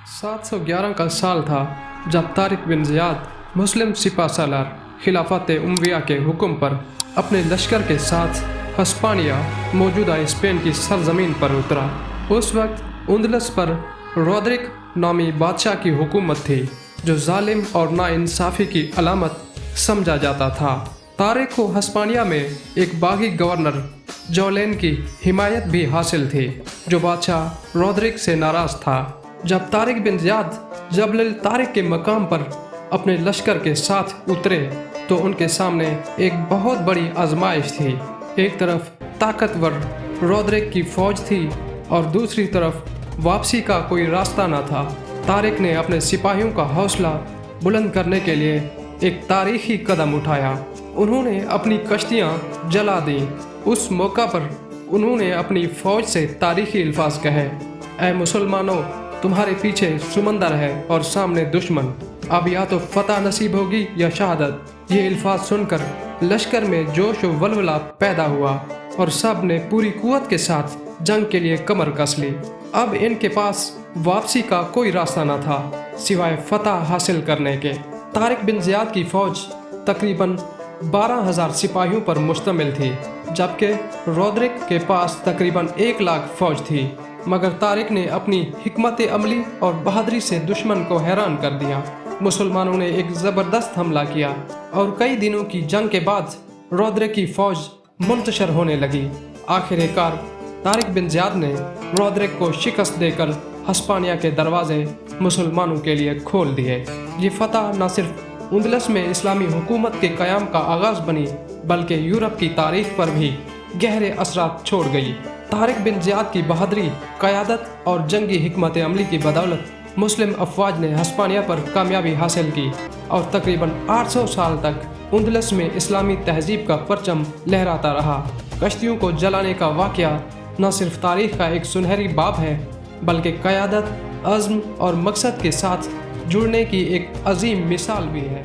711 का साल था जब तारिक बिन ज़ियाद मुस्लिम सिपा सालार खिलाफत उमविया के हुक्म पर अपने लश्कर के साथ हस्पानिया मौजूदा स्पेन की सरजमीन पर उतरा। उस वक्त उंदलस पर रोदरिक नामी बादशाह की हुकूमत थी जो जालिम और नाइंसाफ़ी की अलामत समझा जाता था। तारिक को हस्पानिया में एक बागी गवर्नर जोलेन की हिमायत भी हासिल थी जो बादशाह रोदरिक से नाराज़ था। जब तारिक बिन ज़ियाद जबल तारिक के मकाम पर अपने लश्कर के साथ उतरे तो उनके सामने एक बहुत बड़ी आजमाइश थी। एक तरफ ताकतवर रोदरिक की फ़ौज थी और दूसरी तरफ वापसी का कोई रास्ता न था। तारिक ने अपने सिपाहियों का हौसला बुलंद करने के लिए एक तारीखी कदम उठाया। उन्होंने अपनी कश्तियाँ जला दी। उस मौका पर उन्होंने अपनी फ़ौज से तारीखी अल्फाज कहे, ऐ मुसलमानों, तुम्हारे पीछे समंदर है और सामने दुश्मन, अब या तो फतह नसीब होगी या शहादत। ये अल्फाज सुनकर लश्कर में जोश व वलवला पैदा हुआ और सब ने पूरी कुव्वत के साथ जंग के लिए कमर कस ली। अब इनके पास वापसी का कोई रास्ता न था सिवाय फतह हासिल करने के। तारिक बिन ज़ियाद की फ़ौज तकरीबन 12,000 सिपाहियों पर मुश्तमिल थी जबकि रोदरिक के पास तकरीबन 1 लाख फ़ौज थी। मगर तारिक ने अपनी हिकमत अमली और बहादुरी से दुश्मन को हैरान कर दिया। मुसलमानों ने एक ज़बरदस्त हमला किया और कई दिनों की जंग के बाद रोदरिक की फ़ौज मुंतशर होने लगी। आखिरकार तारिक बिन ज़ियाद ने रोदरिक को शिकस्त देकर हस्पानिया के दरवाजे मुसलमानों के लिए खोल दिए। ये फतह न सिर्फ उंदलस में इस्लामी हुकूमत के क़याम का आगाज़ बनी बल्कि यूरोप की तारीख पर भी गहरे असरात छोड़ गई। तारिक बिन ज़ियाद की बहादुरी, क़यादत और जंगी हिकमत अमली की बदौलत मुस्लिम अफवाज ने हस्पानिया पर कामयाबी हासिल की और तकरीबन 800 साल तक उंदलस में इस्लामी तहजीब का परचम लहराता रहा। कश्तियों को जलाने का वाक़या न सिर्फ तारीख़ का एक सुनहरी बाब है बल्कि क़यादत, अज़्म और मकसद के साथ जुड़ने की एक अजीम मिसाल भी है।